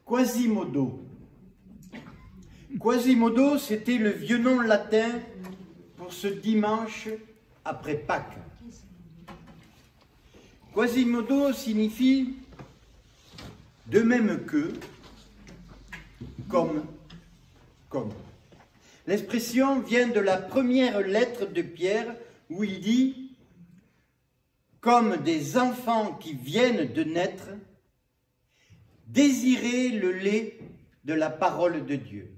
Quasimodo. Quasimodo, c'était le vieux nom latin pour ce dimanche après Pâques. Quasimodo signifie de même que, comme. L'expression vient de la première lettre de Pierre où il dit « Comme des enfants qui viennent de naître, désirez le lait de la parole de Dieu. »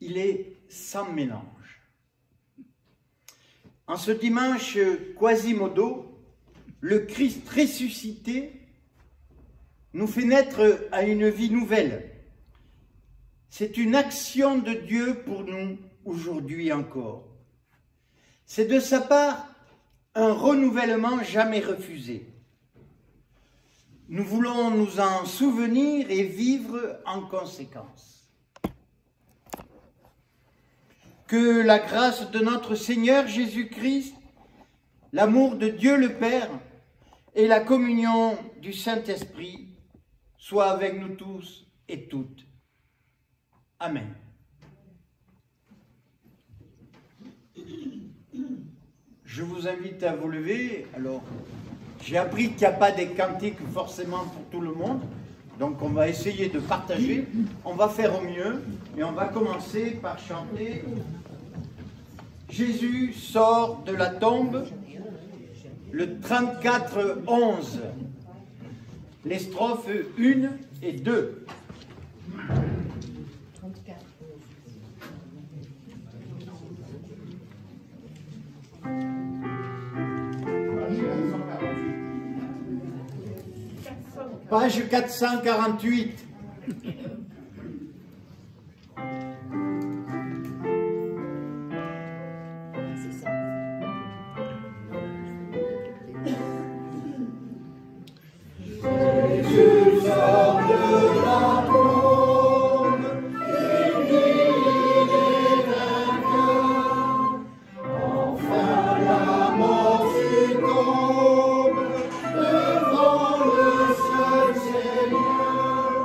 Il est sans mélange. En ce dimanche Quasimodo, le Christ ressuscité nous fait naître à une vie nouvelle. C'est une action de Dieu pour nous aujourd'hui encore. C'est de sa part un renouvellement jamais refusé. Nous voulons nous en souvenir et vivre en conséquence. Que la grâce de notre Seigneur Jésus-Christ, l'amour de Dieu le Père et la communion du Saint-Esprit soient avec nous tous et toutes. Amen. Je vous invite à vous lever. Alors, j'ai appris qu'il n'y a pas des cantiques forcément pour tout le monde, donc on va essayer de partager. On va faire au mieux et on va commencer par chanter « Jésus sort de la tombe », le 34-11, les strophes 1 et 2. Page 448. Devant le seul Seigneur,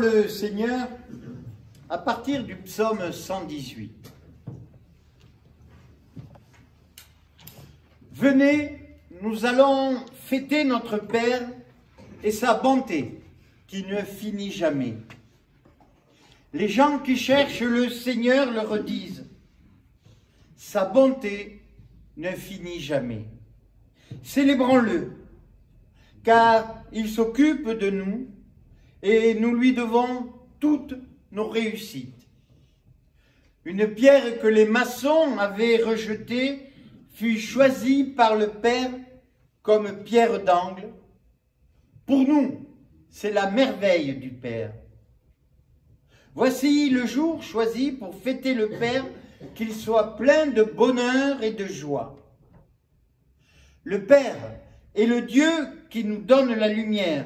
le Seigneur à partir du psaume 118. Venez, nous allons fêter notre Père et sa bonté qui ne finit jamais. Les gens qui cherchent le Seigneur le redisent. Sa bonté ne finit jamais. Célébrons-le, car il s'occupe de nous et nous lui devons toutes nos réussites. Une pierre que les maçons avaient rejetée fut choisie par le Père comme pierre d'angle. Pour nous, c'est la merveille du Père. Voici le jour choisi pour fêter le Père, qu'il soit plein de bonheur et de joie. Le Père est le Dieu qui nous donne la lumière.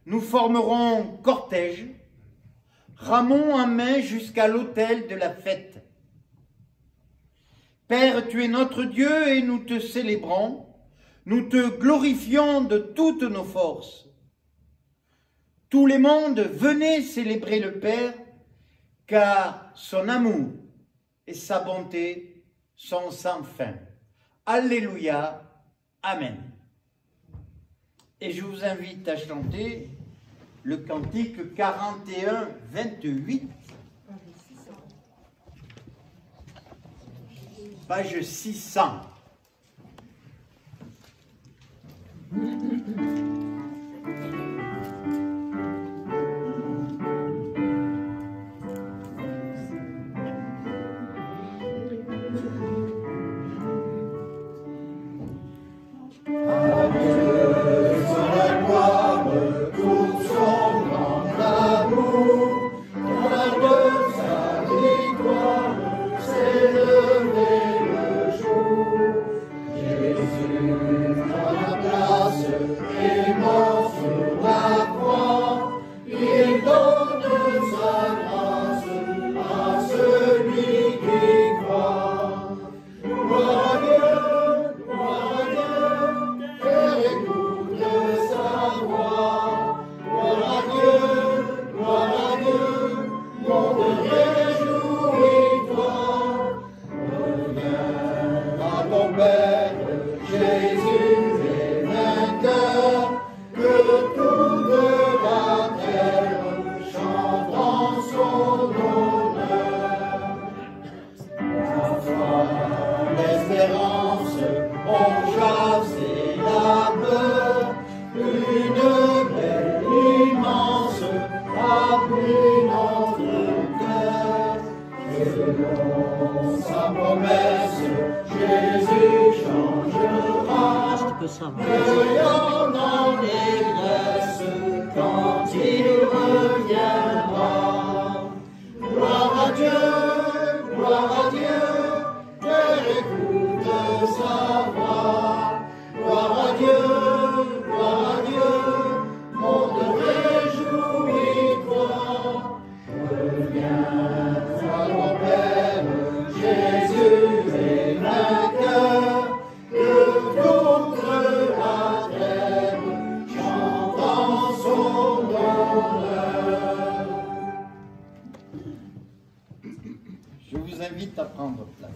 Nous formerons cortège, ramons en main jusqu'à l'autel de la fête. Père, tu es notre Dieu et nous te célébrons, nous te glorifions de toutes nos forces. Tous les mondes, venez célébrer le Père, car son amour et sa bonté sont sans fin. Alléluia, Amen. Et je vous invite à chanter le cantique 41, 28, page 600. Je vous invite à prendre place.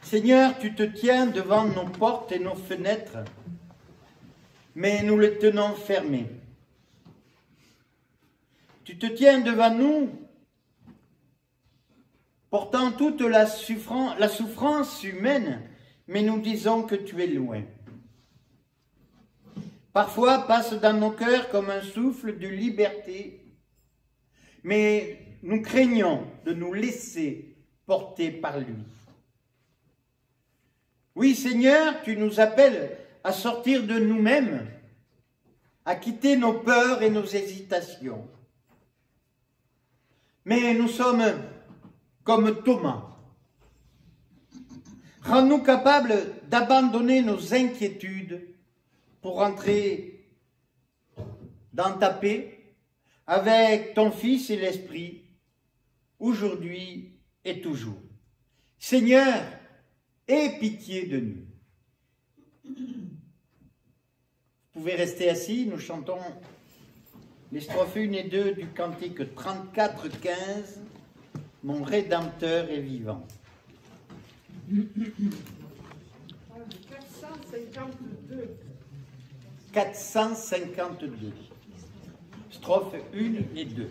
Seigneur, tu te tiens devant nos portes et nos fenêtres, mais nous les tenons fermées. Tu te tiens devant nous, portant toute la souffrance humaine, mais nous disons que tu es loin. Parfois passe dans nos cœurs comme un souffle de liberté, mais nous craignons de nous laisser porter par lui. Oui, Seigneur, tu nous appelles à sortir de nous-mêmes, à quitter nos peurs et nos hésitations. Mais nous sommes comme Thomas. Rends-nous capables d'abandonner nos inquiétudes pour entrer dans ta paix avec ton Fils et l'Esprit, aujourd'hui et toujours. Seigneur, aie pitié de nous. Vous pouvez rester assis, nous chantons les strophes 1 et 2 du cantique 34-15, « Mon Rédempteur est vivant ». 452. 452. Strophes 1 et 2.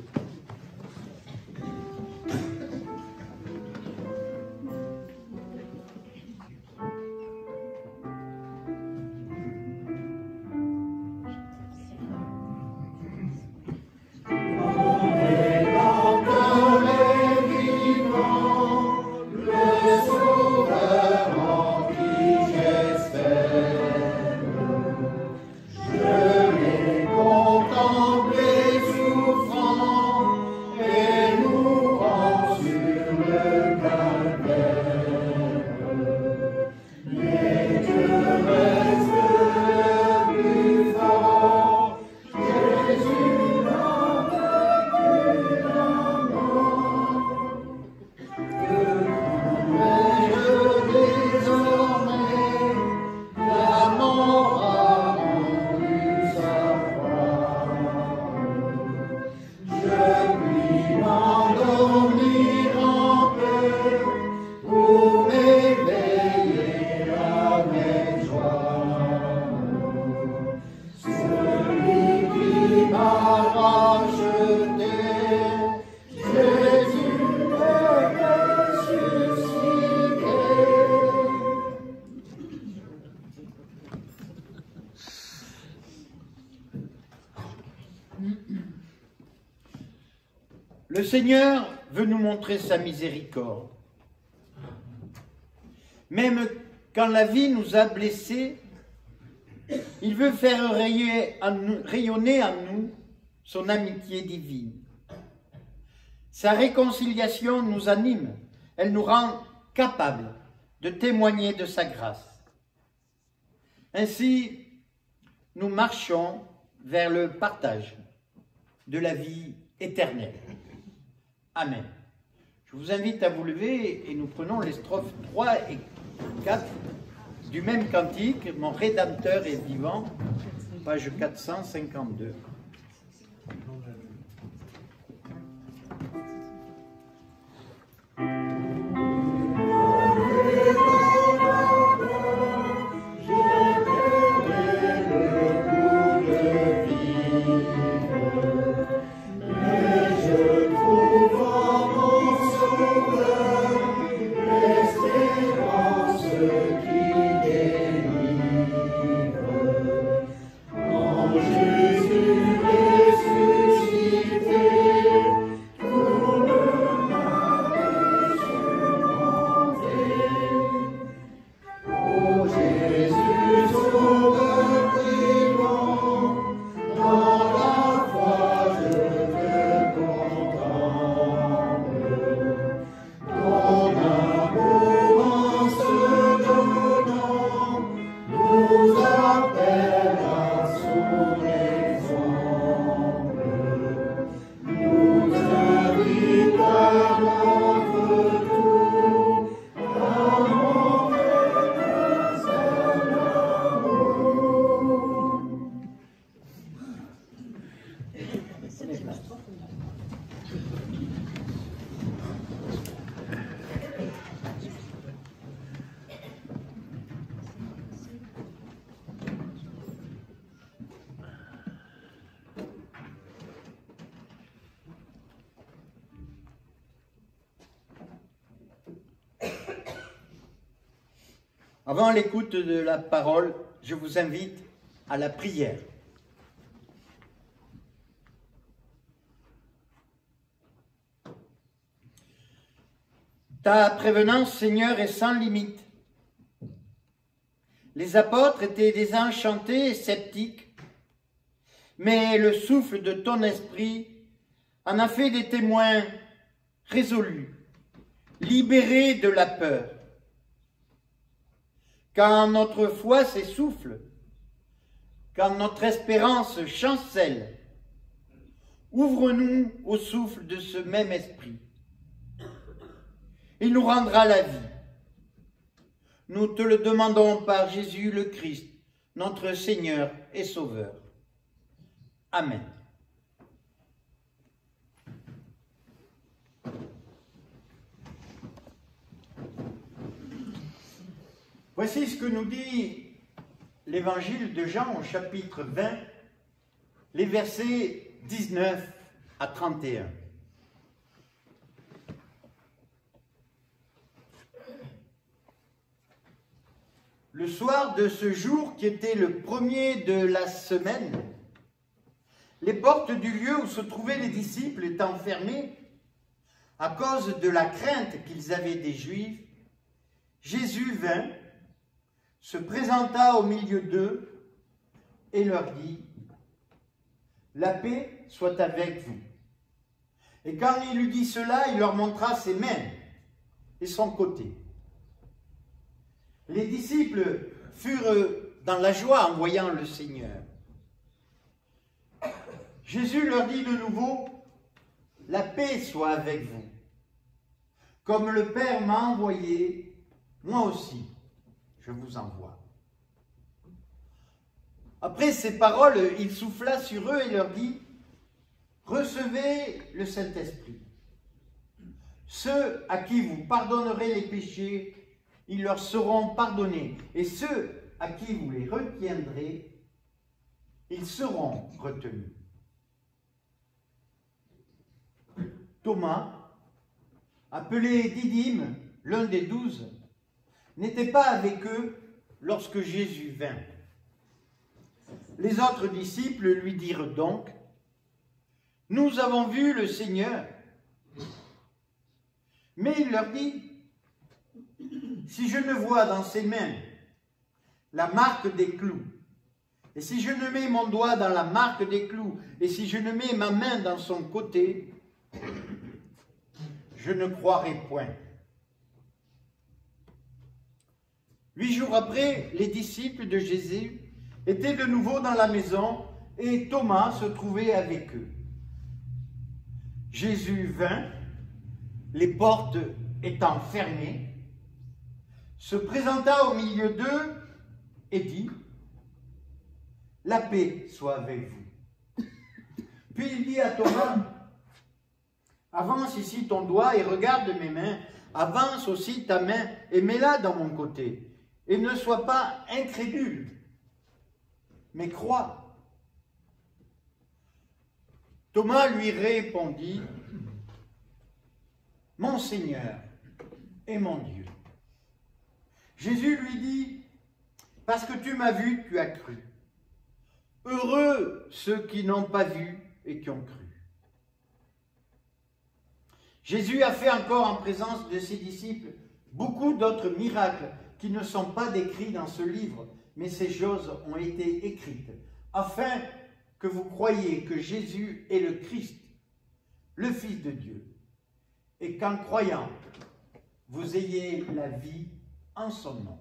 Le Seigneur veut nous montrer sa miséricorde. Même quand la vie nous a blessés, il veut faire rayonner en nous son amitié divine. Sa réconciliation nous anime, elle nous rend capables de témoigner de sa grâce. Ainsi, nous marchons vers le partage de la vie éternelle. Amen. Je vous invite à vous lever et nous prenons les strophes 3 et 4 du même cantique, « Mon Rédempteur est vivant », page 452. Avant l'écoute de la parole, je vous invite à la prière. Ta prévenance, Seigneur, est sans limite. Les apôtres étaient désenchantés et sceptiques, mais le souffle de ton esprit en a fait des témoins résolus, libérés de la peur. Quand notre foi s'essouffle, quand notre espérance chancelle, ouvre-nous au souffle de ce même esprit. Il nous rendra la vie. Nous te le demandons par Jésus le Christ, notre Seigneur et Sauveur. Amen. Voici ce que nous dit l'évangile de Jean au chapitre 20, les versets 19 à 31. Le soir de ce jour, qui était le premier de la semaine, les portes du lieu où se trouvaient les disciples étant fermées, à cause de la crainte qu'ils avaient des Juifs, Jésus vint, se présenta au milieu d'eux et leur dit « La paix soit avec vous. » Et quand il eut dit cela, il leur montra ses mains et son côté. Les disciples furent dans la joie en voyant le Seigneur. Jésus leur dit de nouveau « La paix soit avec vous. Comme le Père m'a envoyé, moi aussi, je vous envoie. » Après ces paroles, il souffla sur eux et leur dit « Recevez le Saint-Esprit. Ceux à qui vous pardonnerez les péchés, ils leur seront pardonnés. Et ceux à qui vous les retiendrez, ils seront retenus. » Thomas, appelé Didyme, l'un des 12, n'était pas avec eux lorsque Jésus vint. Les autres disciples lui dirent donc « Nous avons vu le Seigneur. » Mais il leur dit « Si je ne vois dans ses mains la marque des clous, et si je ne mets mon doigt dans la marque des clous, et si je ne mets ma main dans son côté, je ne croirai point. » 8 jours après, les disciples de Jésus étaient de nouveau dans la maison et Thomas se trouvait avec eux. Jésus vint, les portes étant fermées, se présenta au milieu d'eux et dit « La paix soit avec vous. » Puis il dit à Thomas « Avance ici ton doigt et regarde mes mains, avance aussi ta main et mets-la dans mon côté. Et ne sois pas incrédule, mais crois. » Thomas lui répondit « Mon Seigneur et mon Dieu. » Jésus lui dit « Parce que tu m'as vu, tu as cru. Heureux ceux qui n'ont pas vu et qui ont cru. » Jésus a fait encore en présence de ses disciples beaucoup d'autres miracles qui ne sont pas décrits dans ce livre, mais ces choses ont été écrites, afin que vous croyiez que Jésus est le Christ, le Fils de Dieu, et qu'en croyant, vous ayez la vie en son nom.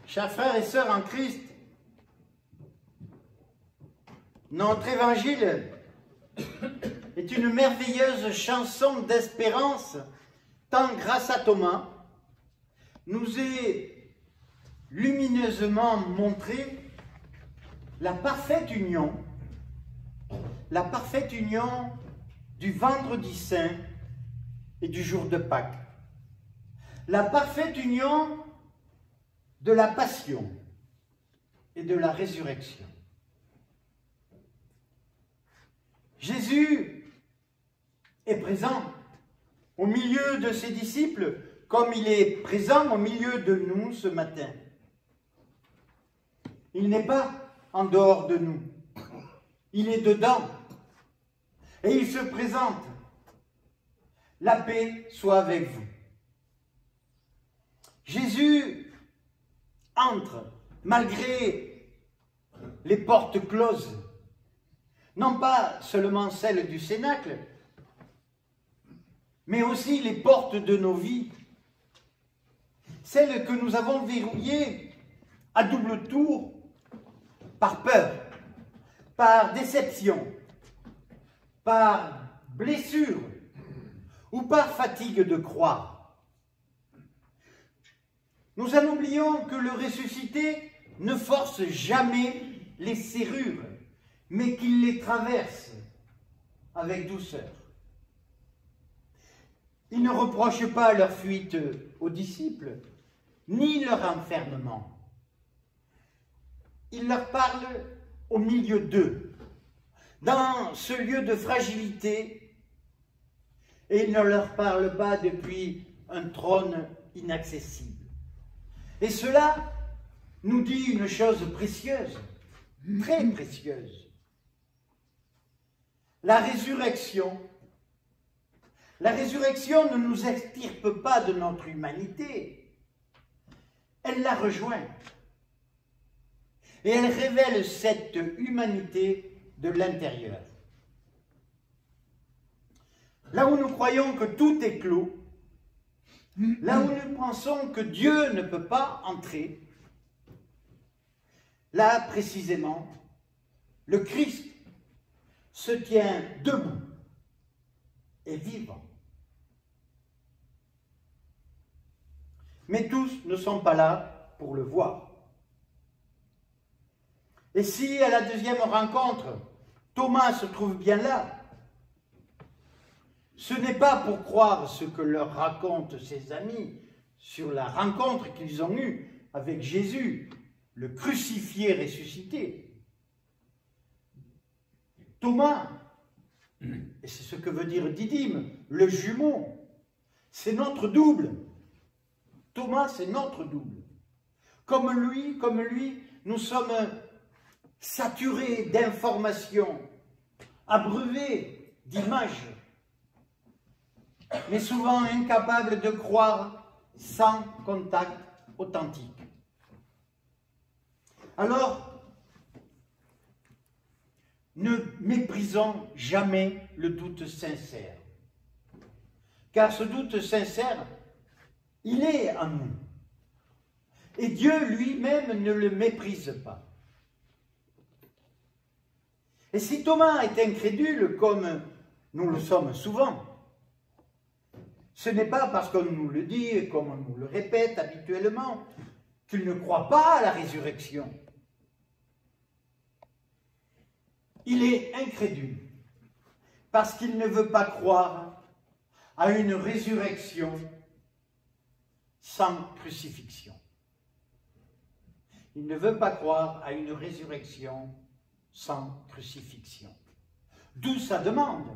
Chers frères et sœurs en Christ, notre évangile est une merveilleuse chanson d'espérance, tant grâce à Thomas, nous est lumineusement montré la parfaite union du vendredi saint et du jour de Pâques, la parfaite union de la passion et de la résurrection. Jésus est présent au milieu de ses disciples comme il est présent au milieu de nous ce matin. Il n'est pas en dehors de nous, il est dedans et il se présente. La paix soit avec vous. Jésus entre malgré les portes closes, non pas seulement celles du cénacle, mais aussi les portes de nos vies, celles que nous avons verrouillées à double tour par peur, par déception, par blessure ou par fatigue de croire. Nous en oublions que le ressuscité ne force jamais les serrures, mais qu'il les traverse avec douceur. Il ne reproche pas leur fuite aux disciples, ni leur enfermement. Il leur parle au milieu d'eux, dans ce lieu de fragilité, et il ne leur parle pas depuis un trône inaccessible. Et cela nous dit une chose précieuse, très précieuse. La résurrection ne nous extirpe pas de notre humanité, elle la rejoint. Et elle révèle cette humanité de l'intérieur. Là où nous croyons que tout est clos, là où nous pensons que Dieu ne peut pas entrer, là précisément, le Christ se tient debout et vivant. Mais tous ne sont pas là pour le voir. Et si à la deuxième rencontre, Thomas se trouve bien là, ce n'est pas pour croire ce que leur racontent ses amis sur la rencontre qu'ils ont eue avec Jésus, le crucifié ressuscité. Thomas, et c'est ce que veut dire Didyme, le jumeau, c'est notre double. Thomas, c'est notre double. Comme lui, nous sommes saturés d'informations, abreuvés d'images, mais souvent incapables de croire sans contact authentique. Alors, ne méprisons jamais le doute sincère, car ce doute sincère, il est en nous. Et Dieu lui-même ne le méprise pas. Et si Thomas est incrédule, comme nous le sommes souvent, ce n'est pas parce qu'on nous le dit et comme on nous le répète habituellement, qu'il ne croit pas à la résurrection. Il est incrédule parce qu'il ne veut pas croire à une résurrection sans crucifixion. Il ne veut pas croire à une résurrection sans crucifixion. D'où sa demande.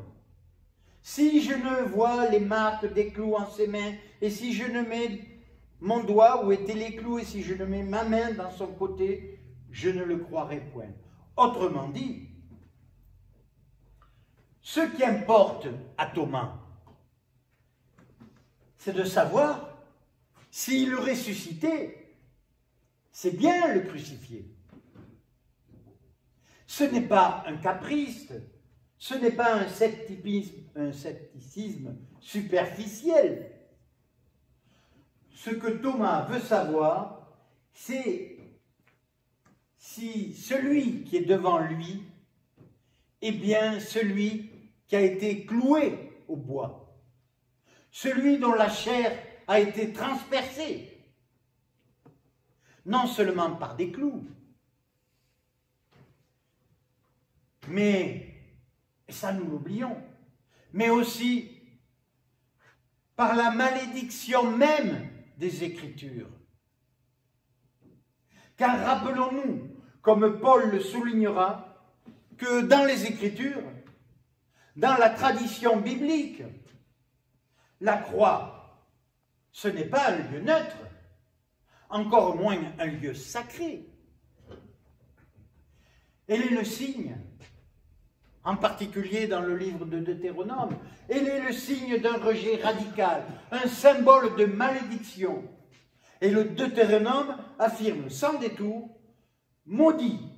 Si je ne vois les marques des clous en ses mains, et si je ne mets mon doigt où étaient les clous, et si je ne mets ma main dans son côté, je ne le croirai point. Autrement dit, ce qui importe à Thomas, c'est de savoir si le ressuscité, c'est bien le crucifié. Ce n'est pas un caprice, ce n'est pas un scepticisme superficiel. Ce que Thomas veut savoir, c'est si celui qui est devant lui est bien celui qui a été cloué au bois, celui dont la chair a été transpercée, non seulement par des clous, mais, et ça nous l'oublions, mais aussi par la malédiction même des Écritures. Car rappelons-nous, comme Paul le soulignera, que dans les Écritures, dans la tradition biblique, la croix, ce n'est pas un lieu neutre, encore moins un lieu sacré. Elle est le signe, en particulier dans le livre de Deutéronome, elle est le signe d'un rejet radical, un symbole de malédiction. Et le Deutéronome affirme sans détour, « Maudit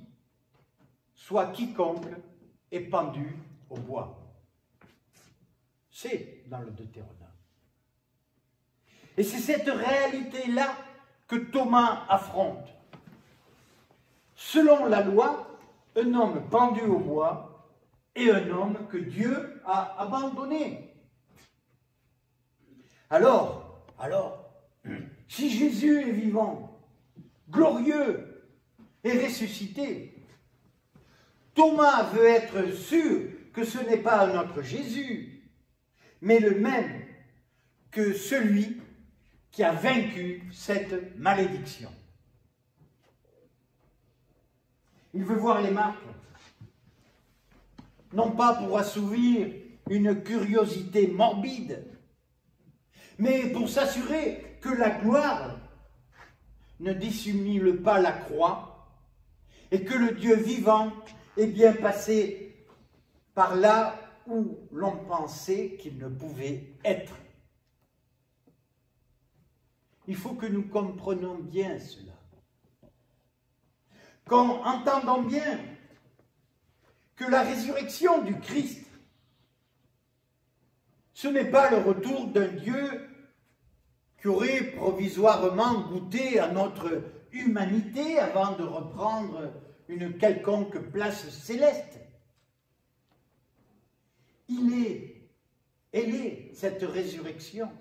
soit quiconque est pendu au bois ». C'est dans le Deutéronome. Et c'est cette réalité-là que Thomas affronte. Selon la loi, un homme pendu au bois est un homme que Dieu a abandonné. Alors, si Jésus est vivant, glorieux et ressuscité, Thomas veut être sûr que ce n'est pas un autre Jésus, mais le même que celui qui a vaincu cette malédiction. Il veut voir les marques, non pas pour assouvir une curiosité morbide, mais pour s'assurer que la gloire ne dissimule pas la croix et que le Dieu vivant est bien passé par là où l'on pensait qu'il ne pouvait être. Il faut que nous comprenions bien cela. Qu'on entendons bien que la résurrection du Christ, ce n'est pas le retour d'un Dieu qui aurait provisoirement goûté à notre humanité avant de reprendre une quelconque place céleste. Elle est cette résurrection,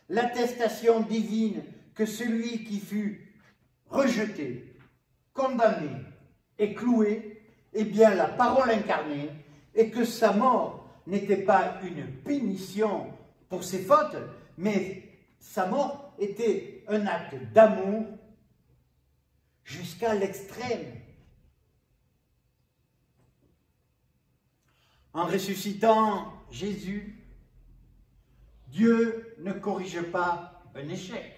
l'attestation divine que celui qui fut rejeté, condamné et cloué est bien la parole incarnée et que sa mort n'était pas une punition pour ses fautes, mais sa mort était un acte d'amour jusqu'à l'extrême. En ressuscitant Jésus, Dieu ne corrige pas un échec.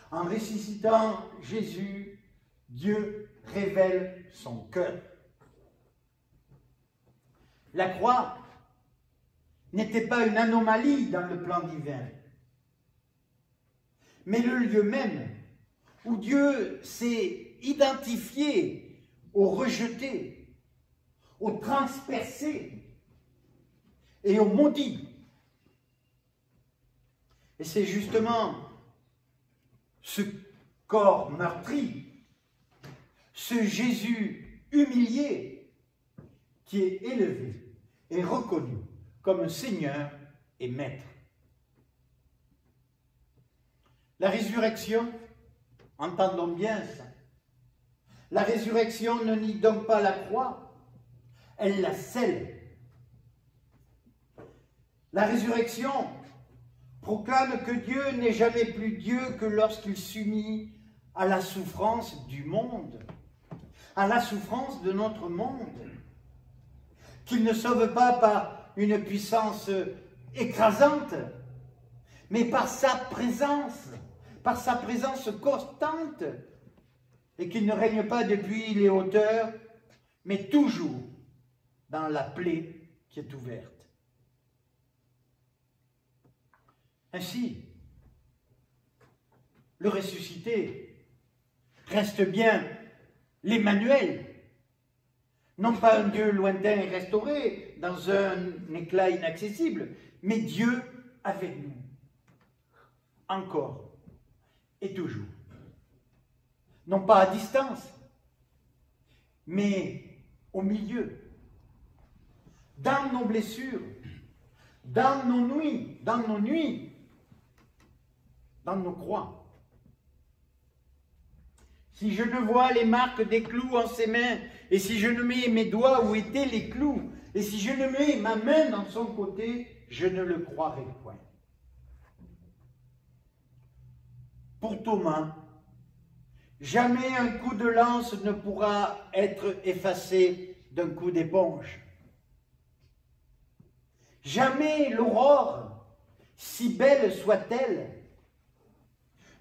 En ressuscitant Jésus, Dieu révèle son cœur. La croix n'était pas une anomalie dans le plan divin, mais le lieu même où Dieu s'est identifié aux rejetés, aux transpercés et aux maudits. Et c'est justement ce corps meurtri, ce Jésus humilié, qui est élevé et reconnu comme Seigneur et Maître. La résurrection, entendons bien ça, la résurrection ne nie donc pas la croix, elle la scelle. La résurrection proclame que Dieu n'est jamais plus Dieu que lorsqu'il s'unit à la souffrance du monde, à la souffrance de notre monde, qu'il ne sauve pas par une puissance écrasante, mais par sa présence constante, et qu'il ne règne pas depuis les hauteurs, mais toujours dans la plaie qui est ouverte. Ainsi, le ressuscité reste bien l'Emmanuel, non pas un Dieu lointain et restauré, dans un éclat inaccessible, mais Dieu avec nous, encore et toujours. Non pas à distance, mais au milieu, dans nos blessures, dans nos nuits, dans nos croix. Si je ne vois les marques des clous en ses mains, et si je ne mets mes doigts où étaient les clous, et si je ne mets ma main dans son côté, je ne le croirai point. Pour Thomas, jamais un coup de lance ne pourra être effacé d'un coup d'éponge. Jamais l'aurore, si belle soit-elle,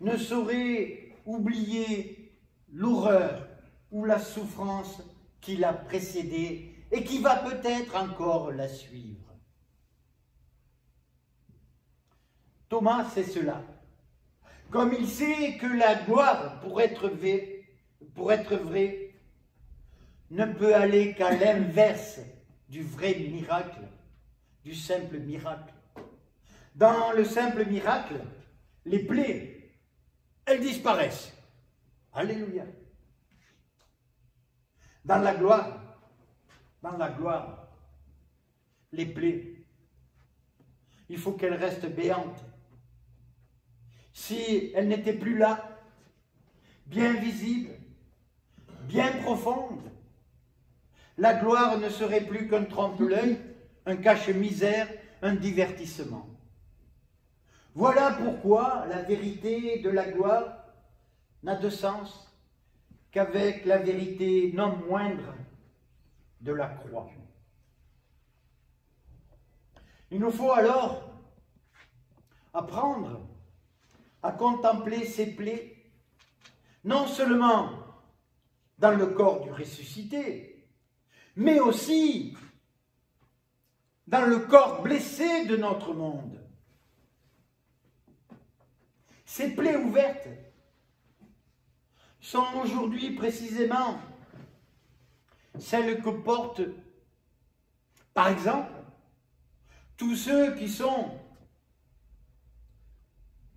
ne saurait oublier l'horreur ou la souffrance qui l'a précédée et qui va peut-être encore la suivre. Thomas sait cela. Comme il sait que la gloire, pour être vraie, ne peut aller qu'à l'inverse du vrai miracle, du simple miracle. Dans le simple miracle, les plaies, elles disparaissent. Alléluia. Dans la gloire, les plaies, il faut qu'elles restent béantes. Si elles n'étaient plus là, bien visibles, bien profondes, la gloire ne serait plus qu'un trompe-l'œil, un cache-misère, un divertissement. Voilà pourquoi la vérité de la gloire n'a de sens qu'avec la vérité non moindre de la croix. Il nous faut alors apprendre à contempler ces plaies, non seulement dans le corps du ressuscité, mais aussi dans le corps blessé de notre monde. Ces plaies ouvertes sont aujourd'hui précisément celles que portent, par exemple, tous ceux qui sont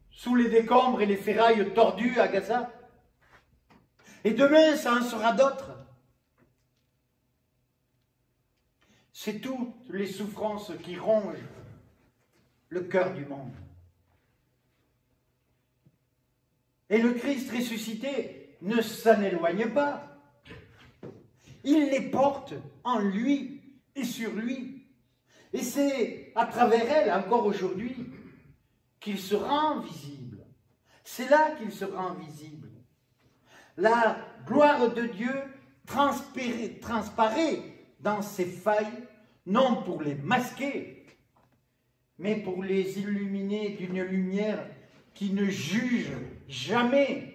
sous les décombres et les ferrailles tordues à Gaza. Et demain, ça en sera d'autres. C'est toutes les souffrances qui rongent le cœur du monde. Et le Christ ressuscité ne s'en éloigne pas. Il les porte en lui et sur lui. Et c'est à travers elles, encore aujourd'hui, qu'il se rend visible. C'est là qu'il se rend visible. La gloire de Dieu transparaît dans ses failles, non pour les masquer, mais pour les illuminer d'une lumière qui ne juge jamais.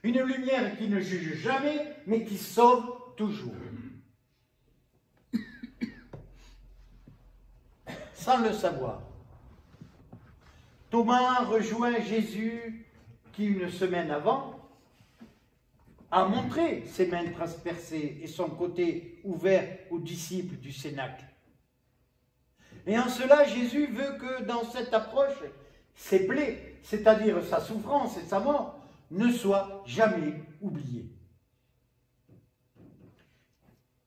Une lumière qui ne juge jamais, mais qui sauve toujours. Sans le savoir, Thomas rejoint Jésus qui, une semaine avant, a montré ses mains transpercées et son côté ouvert aux disciples du Cénacle. Et en cela, Jésus veut que dans cette approche, ses plaies, c'est-à-dire sa souffrance et sa mort, ne soient jamais oubliées.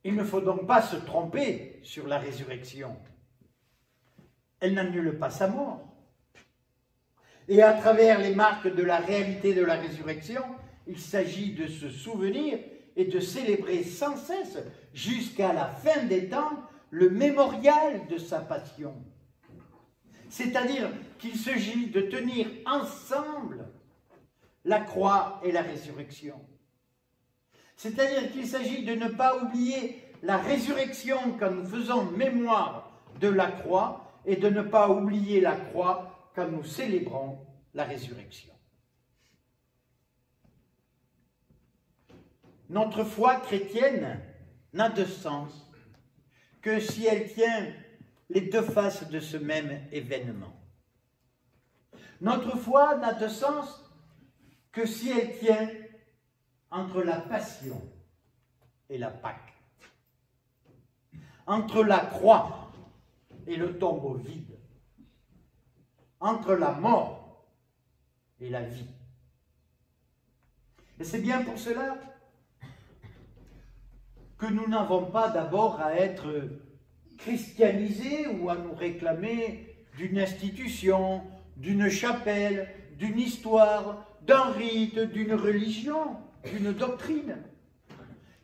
Il ne faut donc pas se tromper sur la résurrection. Elle n'annule pas sa mort. Et à travers les marques de la réalité de la résurrection, il s'agit de se souvenir et de célébrer sans cesse, jusqu'à la fin des temps, le mémorial de sa passion. C'est-à-dire qu'il s'agit de tenir ensemble la croix et la résurrection. C'est-à-dire qu'il s'agit de ne pas oublier la résurrection quand nous faisons mémoire de la croix et de ne pas oublier la croix quand nous célébrons la résurrection. Notre foi chrétienne n'a de sens que si elle tient les deux faces de ce même événement. Notre foi n'a de sens que si elle tient entre la passion et la Pâque, entre la croix et le tombeau vide, entre la mort et la vie. Et c'est bien pour cela que nous n'avons pas d'abord à être christianisés ou à nous réclamer d'une institution, d'une chapelle, d'une histoire, d'un rite, d'une religion, d'une doctrine.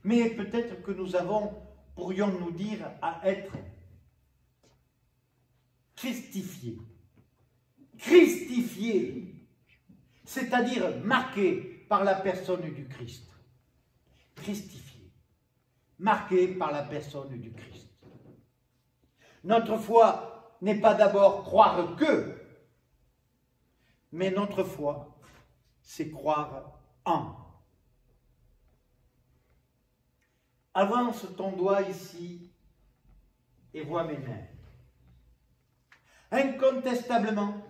Mais peut-être que nous avons, pourrions-nous dire, à être christifiés. Christifiés, c'est-à-dire marqués par la personne du Christ. Christifiés, marqués par la personne du Christ. Notre foi n'est pas d'abord croire que, mais notre foi, c'est croire en. Avance ton doigt ici et vois mes mains. Incontestablement,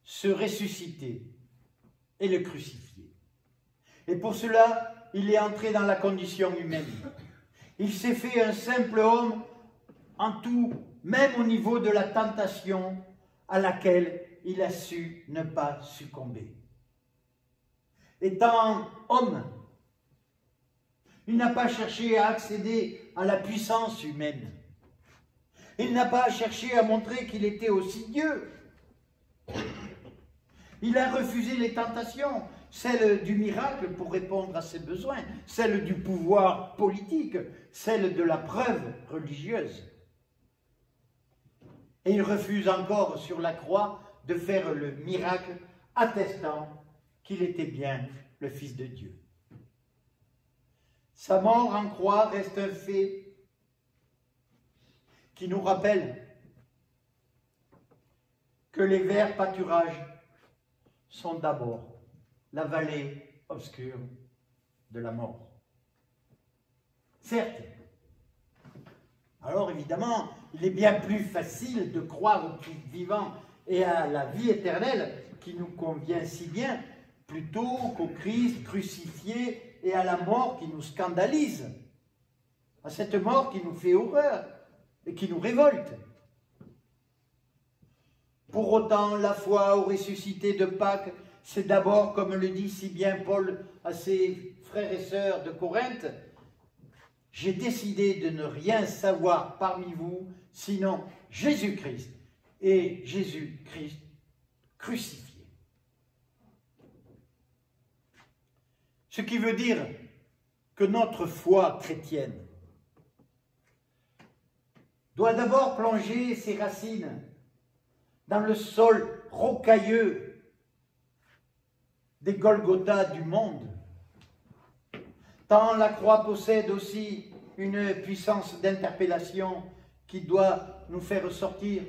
se ressusciter et le crucifier. Et pour cela, il est entré dans la condition humaine. Il s'est fait un simple homme en tout, même au niveau de la tentation à laquelle il a su ne pas succomber. Étant homme, il n'a pas cherché à accéder à la puissance humaine. Il n'a pas cherché à montrer qu'il était aussi Dieu. Il a refusé les tentations, celle du miracle pour répondre à ses besoins, celle du pouvoir politique, celle de la preuve religieuse. Et il refuse encore sur la croix de faire le miracle attestant qu'il était bien le Fils de Dieu. Sa mort en croix reste un fait qui nous rappelle que les verts pâturages sont d'abord la vallée obscure de la mort. Certes, alors évidemment, il est bien plus facile de croire au Christ vivant et à la vie éternelle qui nous convient si bien, plutôt qu'au Christ crucifié et à la mort qui nous scandalise, à cette mort qui nous fait horreur et qui nous révolte. Pour autant, la foi au ressuscité de Pâques, c'est d'abord, comme le dit si bien Paul à ses frères et sœurs de Corinthe, « J'ai décidé de ne rien savoir parmi vous, sinon Jésus-Christ et Jésus-Christ crucifié. » Ce qui veut dire que notre foi chrétienne doit d'abord plonger ses racines dans le sol rocailleux des Golgotha du monde. Tant la croix possède aussi une puissance d'interpellation qui doit nous faire sortir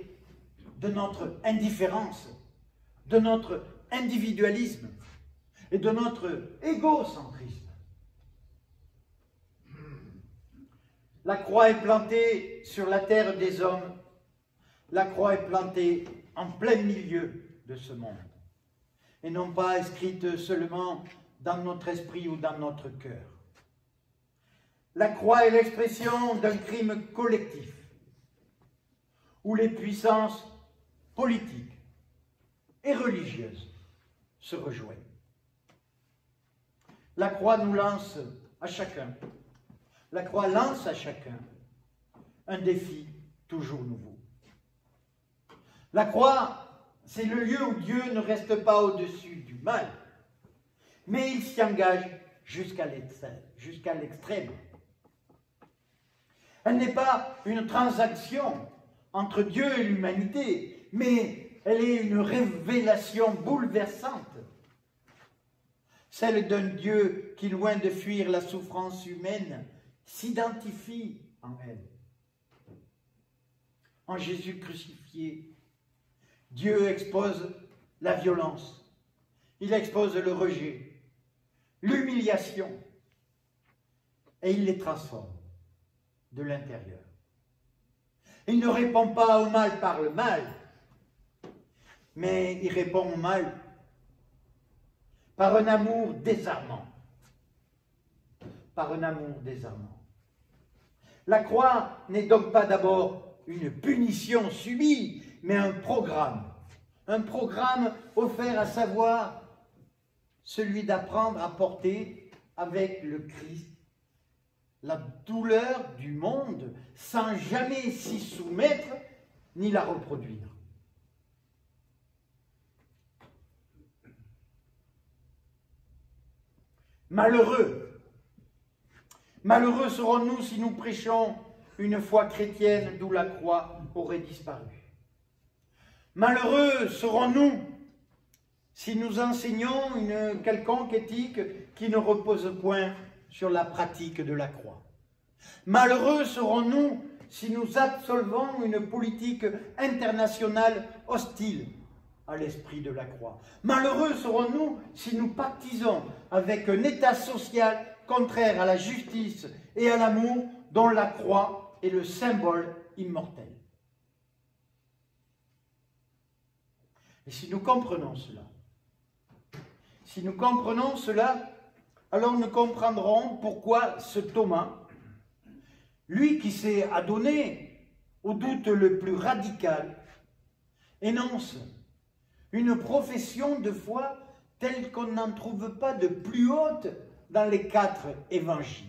de notre indifférence, de notre individualisme et de notre égocentrisme. La croix est plantée sur la terre des hommes. La croix est plantée en plein milieu de ce monde et non pas inscrite seulement dans notre esprit ou dans notre cœur. La croix est l'expression d'un crime collectif où les puissances politiques et religieuses se rejoignent. La croix nous lance à chacun, la croix lance à chacun un défi toujours nouveau. La croix, c'est le lieu où Dieu ne reste pas au-dessus du mal, mais il s'y engage jusqu'à l'extrême. Elle n'est pas une transaction entre Dieu et l'humanité, mais elle est une révélation bouleversante, celle d'un Dieu qui, loin de fuir la souffrance humaine, s'identifie en elle. En Jésus crucifié, Dieu expose la violence, il expose le rejet, l'humiliation, et il les transforme de l'intérieur. Il ne répond pas au mal par le mal, mais il répond au mal par un amour désarmant. Par un amour désarmant. La croix n'est donc pas d'abord une punition subie, mais un programme offert à savoir celui d'apprendre à porter avec le Christ la douleur du monde sans jamais s'y soumettre ni la reproduire. Malheureux, malheureux serons-nous si nous prêchons une foi chrétienne d'où la croix aurait disparu. Malheureux serons-nous si nous enseignons une quelconque éthique qui ne repose point sur la pratique de la croix. Malheureux serons-nous si nous absolvons une politique internationale hostile à l'esprit de la croix. Malheureux serons-nous si nous pactisons avec un état social contraire à la justice et à l'amour dont la croix est le symbole immortel. Et si nous comprenons cela, alors nous comprendrons pourquoi ce Thomas, lui qui s'est adonné au doute le plus radical, énonce une profession de foi telle qu'on n'en trouve pas de plus haute dans les 4 évangiles.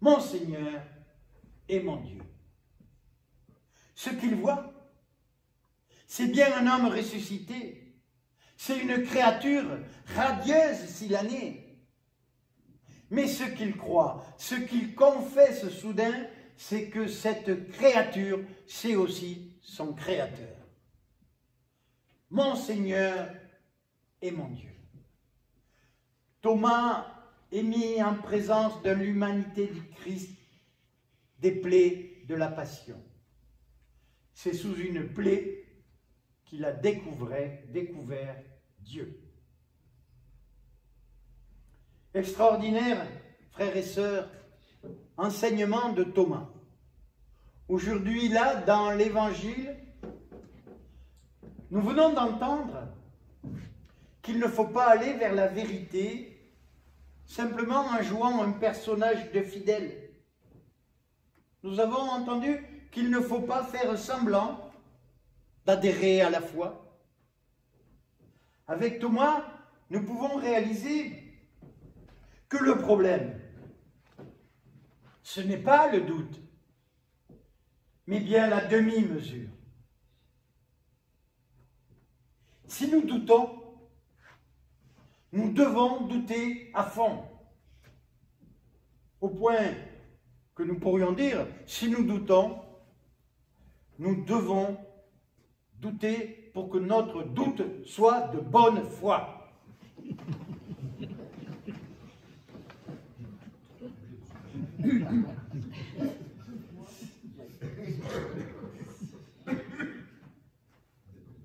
Mon Seigneur et mon Dieu. Ce qu'il voit, c'est bien un homme ressuscité, c'est une créature radieuse s'il en est. Mais ce qu'il croit, ce qu'il confesse soudain, c'est que cette créature, c'est aussi son Créateur. Mon Seigneur et mon Dieu. Thomas est mis en présence de l'humanité du Christ, des plaies de la passion. C'est sous une plaie qu'il a découvert Dieu. Extraordinaire, frères et sœurs, enseignement de Thomas. Aujourd'hui, là, dans l'Évangile, nous venons d'entendre qu'il ne faut pas aller vers la vérité simplement en jouant un personnage de fidèle. Nous avons entendu qu'il ne faut pas faire semblant d'adhérer à la foi. Avec Thomas, nous pouvons réaliser que le problème, ce n'est pas le doute, mais bien la demi-mesure. Si nous doutons, nous devons douter à fond. Au point que nous pourrions dire, si nous doutons, nous devons douter pour que notre doute soit de bonne foi.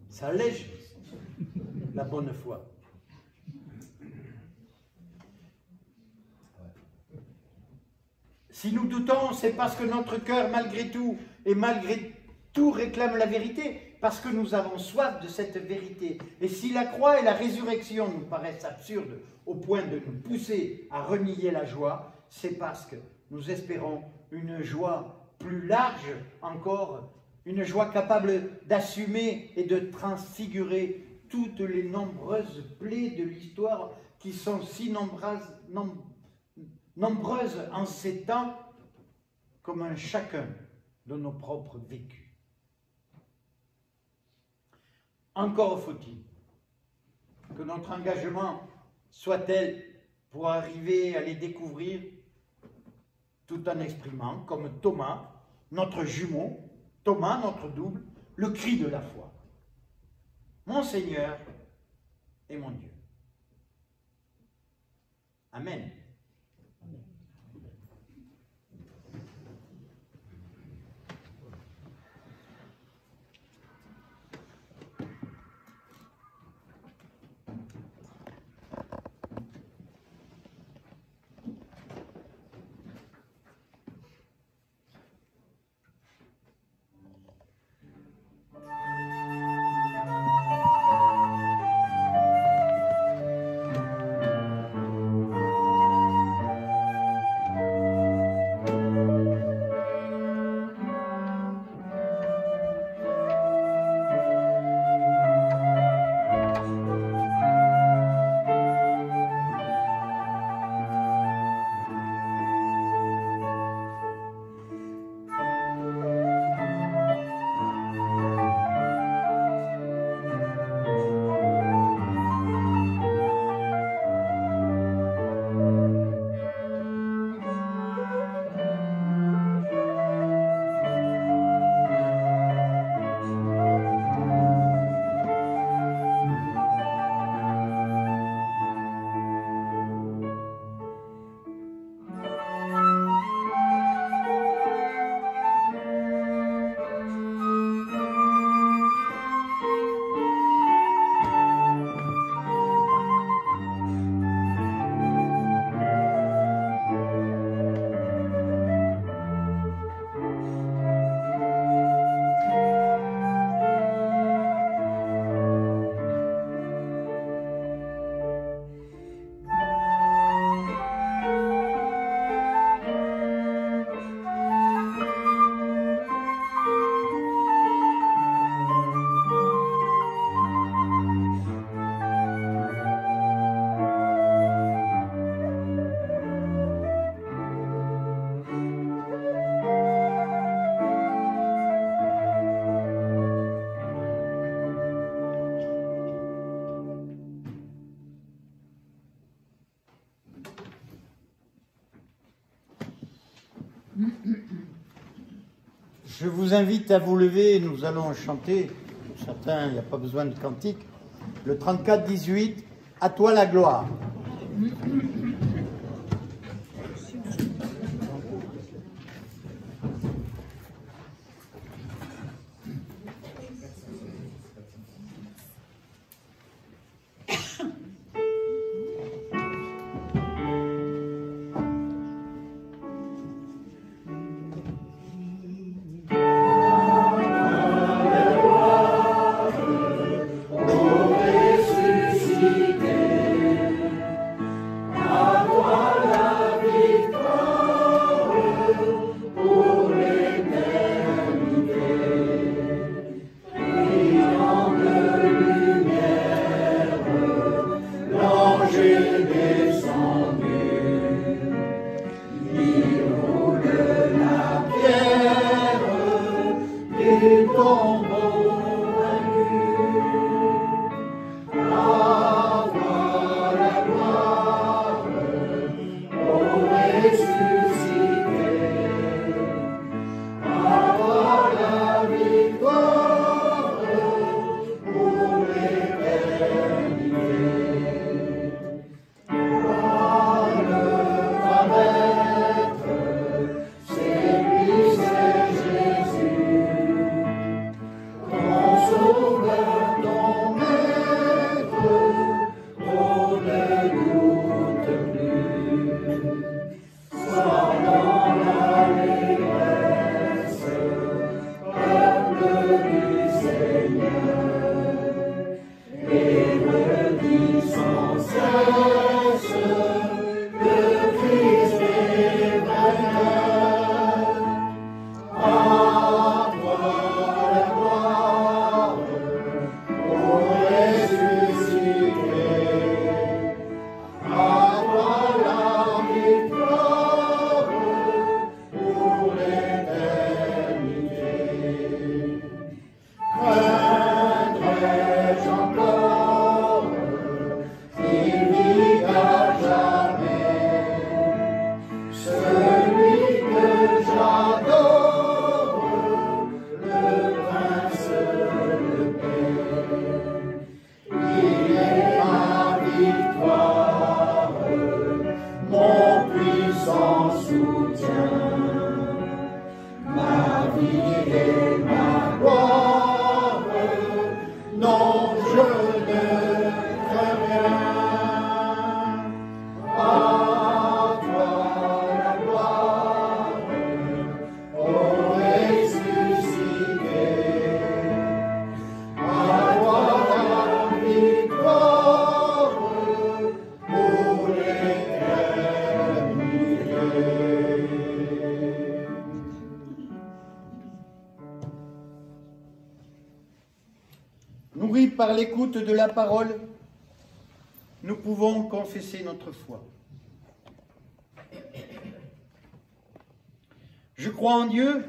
Ça allège la bonne foi. Si nous doutons, c'est parce que notre cœur, malgré tout, et malgré tout réclame la vérité, parce que nous avons soif de cette vérité. Et si la croix et la résurrection nous paraissent absurdes au point de nous pousser à renier la joie, c'est parce que nous espérons une joie plus large encore, une joie capable d'assumer et de transfigurer toutes les nombreuses plaies de l'histoire qui sont si nombreuses en ces temps comme un chacun de nos propres vécus. Encore faut-il que notre engagement soit tel pour arriver à les découvrir tout en exprimant, comme Thomas, notre jumeau, Thomas, notre double, le cri de la foi. Mon Seigneur et mon Dieu. Amen. Je vous invite à vous lever, nous allons chanter, pour certains, il n'y a pas besoin de cantique, le 34-18, « À toi la gloire ». Nourris par l'écoute de la parole, nous pouvons confesser notre foi. Je crois en Dieu,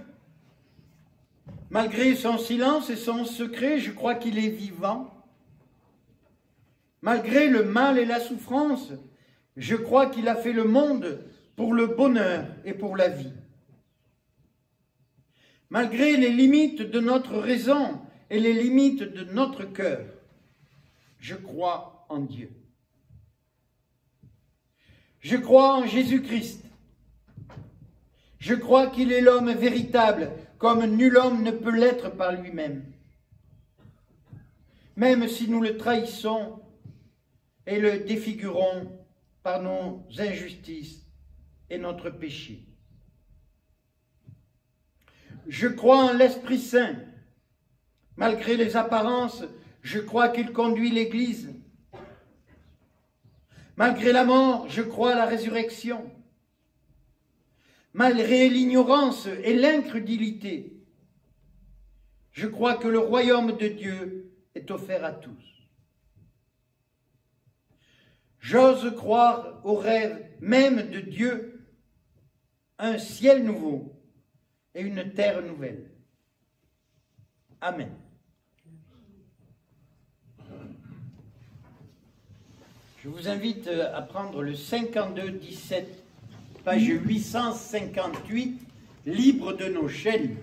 malgré son silence et son secret, je crois qu'il est vivant. Malgré le mal et la souffrance, je crois qu'il a fait le monde pour le bonheur et pour la vie. Malgré les limites de notre raison et les limites de notre cœur, je crois en Dieu. Je crois en Jésus-Christ. Je crois qu'il est l'homme véritable, comme nul homme ne peut l'être par lui-même. Même si nous le trahissons et le défigurons par nos injustices et notre péché. Je crois en l'Esprit Saint. Malgré les apparences, je crois qu'il conduit l'Église. Malgré la mort, je crois à la résurrection. Malgré l'ignorance et l'incrédulité, je crois que le royaume de Dieu est offert à tous. J'ose croire au rêve même de Dieu, un ciel nouveau et une terre nouvelle. Amen. Je vous invite à prendre le 52-17, page 858 libres de nos chaînes.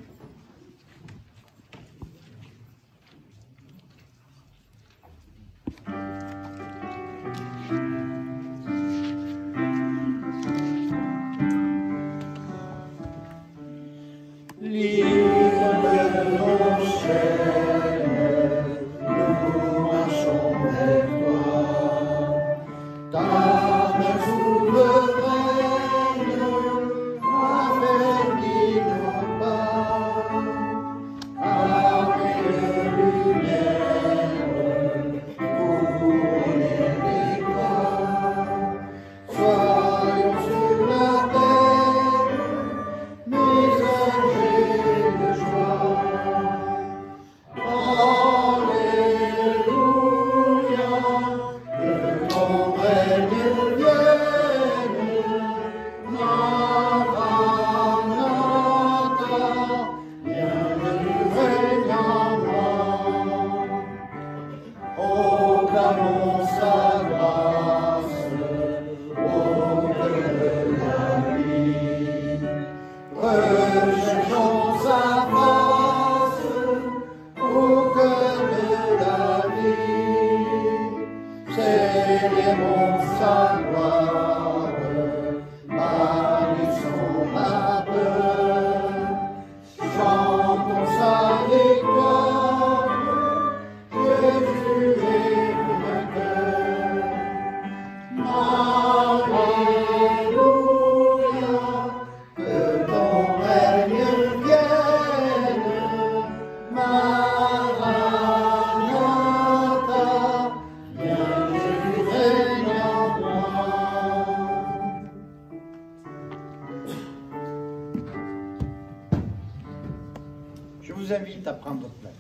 Je vous invite à prendre place.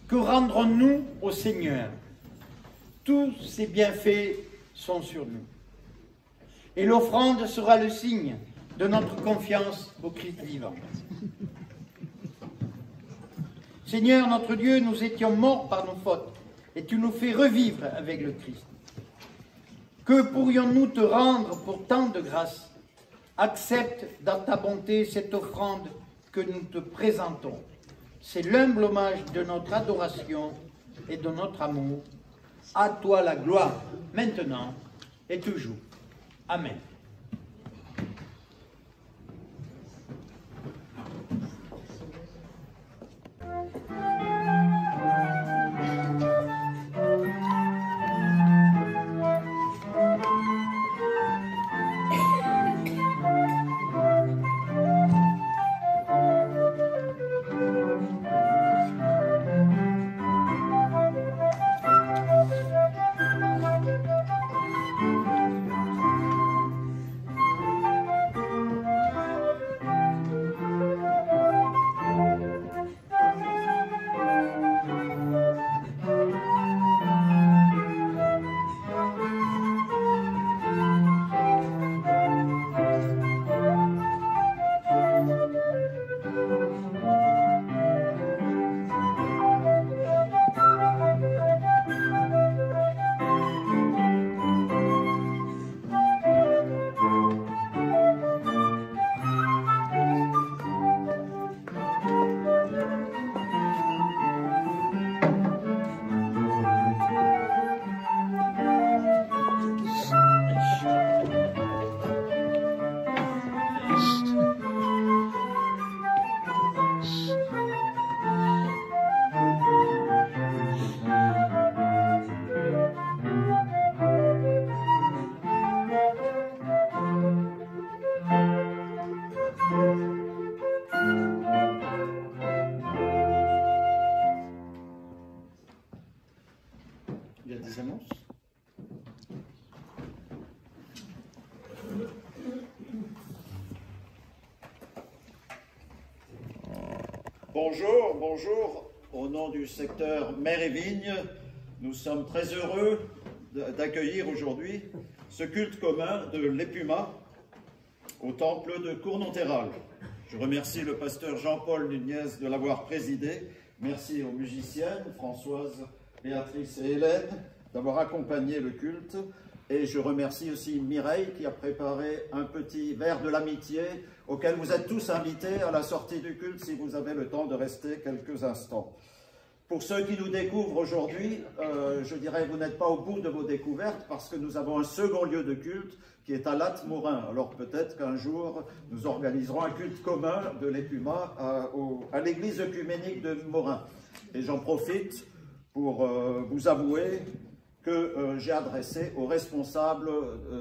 Que rendrons-nous au Seigneur? Tous ses bienfaits sont sur nous. Et l'offrande sera le signe de notre confiance au Christ vivant. Seigneur notre Dieu, nous étions morts par nos fautes, et tu nous fais revivre avec le Christ. Que pourrions-nous te rendre pour tant de grâce? Accepte dans ta bonté cette offrande que nous te présentons. C'est l'humble hommage de notre adoration et de notre amour. À toi la gloire, maintenant et toujours. Amen. Il y a des annonces? Bonjour, bonjour. Au nom du secteur Mer et Vigne, nous sommes très heureux d'accueillir aujourd'hui ce culte commun de l'Épuma au temple de Cournonterral. Je remercie le pasteur Jean-Paul Nunez de l'avoir présidé. Merci aux musiciennes Françoise Béatrice et Hélène d'avoir accompagné le culte. Et je remercie aussi Mireille qui a préparé un petit verre de l'amitié auquel vous êtes tous invités à la sortie du culte si vous avez le temps de rester quelques instants. Pour ceux qui nous découvrent aujourd'hui, je dirais vous n'êtes pas au bout de vos découvertes parce que nous avons un second lieu de culte qui est à Latte-Morin. Alors peut-être qu'un jour nous organiserons un culte commun de l'Épuma à l'église œcuménique de Morin. Et j'en profite pour vous avouer que j'ai adressé aux responsables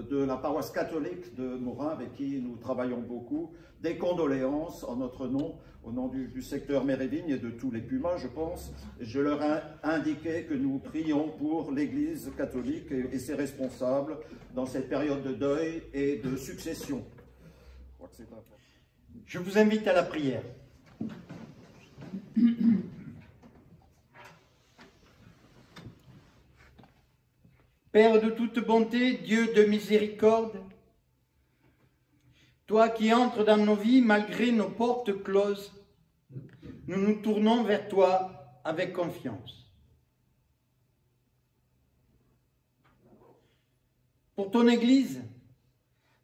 de la paroisse catholique de Morin, avec qui nous travaillons beaucoup, des condoléances en notre nom, au nom du secteur Mérévigne et de tous les Pumas, je pense. Et je leur ai indiqué que nous prions pour l'Église catholique et ses responsables dans cette période de deuil et de succession. Je crois que c'est important. Je vous invite à la prière. Père de toute bonté, Dieu de miséricorde, toi qui entres dans nos vies malgré nos portes closes, nous nous tournons vers toi avec confiance. Pour ton Église,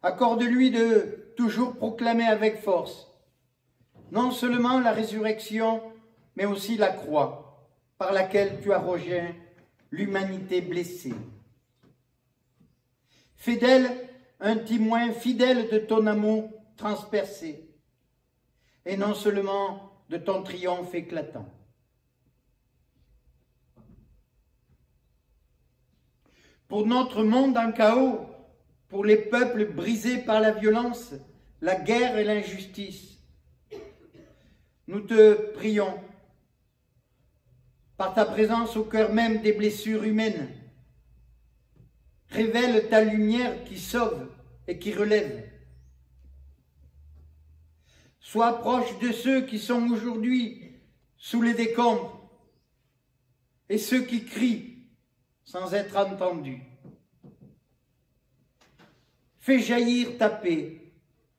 accorde-lui de toujours proclamer avec force, non seulement la résurrection, mais aussi la croix, par laquelle tu as rejoint l'humanité blessée. Fais d'elle un témoin fidèle de ton amour transpercé, et non seulement de ton triomphe éclatant. Pour notre monde en chaos, pour les peuples brisés par la violence, la guerre et l'injustice, nous te prions, par ta présence au cœur même des blessures humaines, révèle ta lumière qui sauve et qui relève. Sois proche de ceux qui sont aujourd'hui sous les décombres et ceux qui crient sans être entendus. Fais jaillir ta paix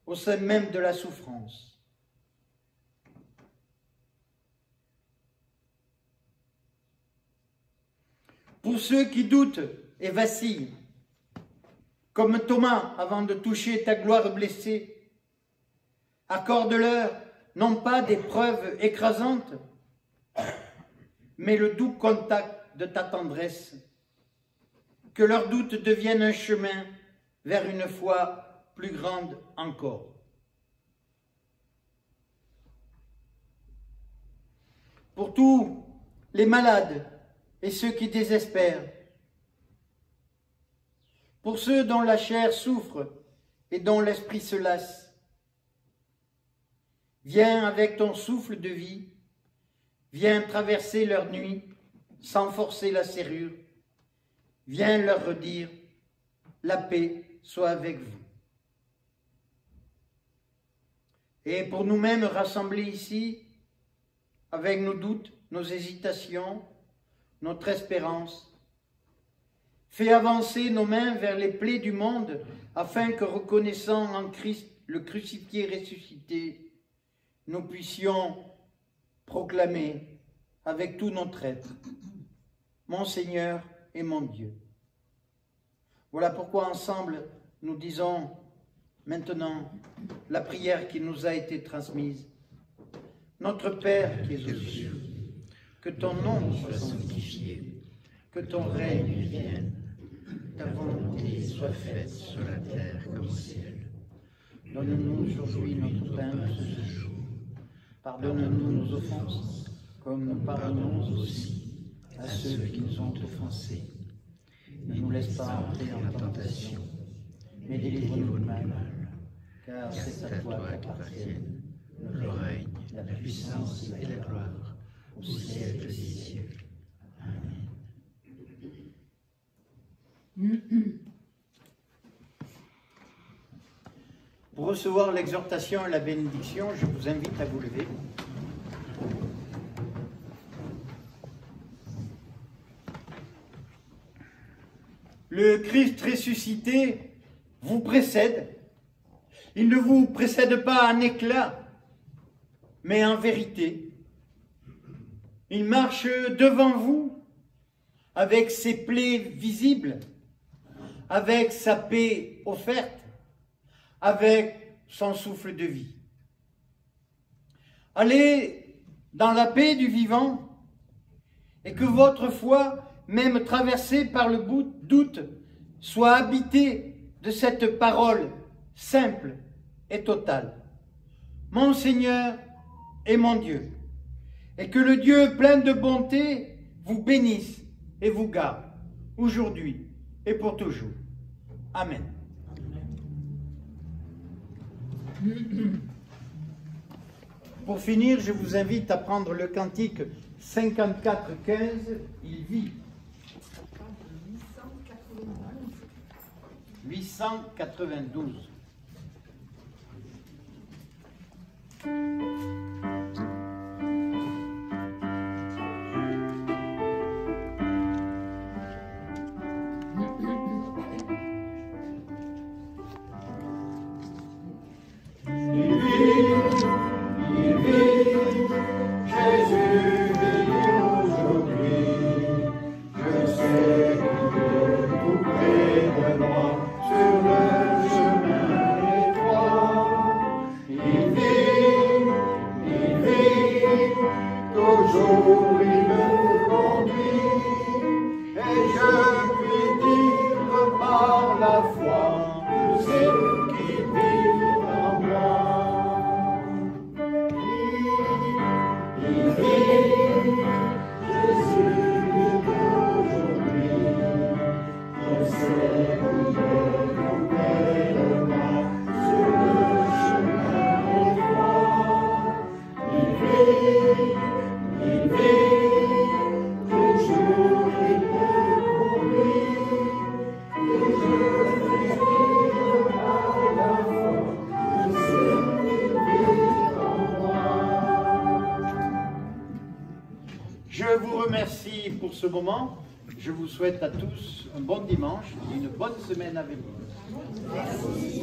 au sein même de la souffrance. Pour ceux qui doutent et vacillent, comme Thomas avant de toucher ta gloire blessée, accorde-leur non pas des preuves écrasantes, mais le doux contact de ta tendresse, que leur doute devienne un chemin vers une foi plus grande encore. Pour tous les malades et ceux qui désespèrent, pour ceux dont la chair souffre et dont l'esprit se lasse, viens avec ton souffle de vie, viens traverser leur nuit sans forcer la serrure, viens leur redire, la paix soit avec vous. Et pour nous-mêmes rassemblés ici, avec nos doutes, nos hésitations, notre espérance, fais avancer nos mains vers les plaies du monde, afin que, reconnaissant en Christ le crucifié ressuscité, nous puissions proclamer avec tout notre être, mon Seigneur et mon Dieu. Voilà pourquoi ensemble nous disons maintenant la prière qui nous a été transmise. Notre Père qui es aux cieux, que ton nom soit sanctifié, que ton règne vienne, ta volonté soit faite sur la terre comme au ciel. Donne-nous aujourd'hui notre pain de ce jour. Pardonne-nous nos offenses, comme nous pardonnons aussi à ceux qui nous ont offensés. Ne nous laisse pas entrer en tentation, mais délivre-nous du mal, car c'est à toi qu'appartiennent le règne, la puissance et la gloire, au siècle des siècles. Amen. Pour recevoir l'exhortation et la bénédiction, je vous invite à vous lever. Le Christ ressuscité vous précède. Il ne vous précède pas en éclat, mais en vérité. Il marche devant vous avec ses plaies visibles, avec sa paix offerte, avec son souffle de vie. Allez dans la paix du vivant et que votre foi, même traversée par le doute, soit habitée de cette parole simple et totale. Mon Seigneur et mon Dieu, et que le Dieu plein de bonté vous bénisse et vous garde, aujourd'hui et pour toujours. Amen. Pour finir, je vous invite à prendre le cantique 54-15, il vit. 892. Je vous remercie pour ce moment. Je vous souhaite à tous un bon dimanche et une bonne semaine à venir. Merci.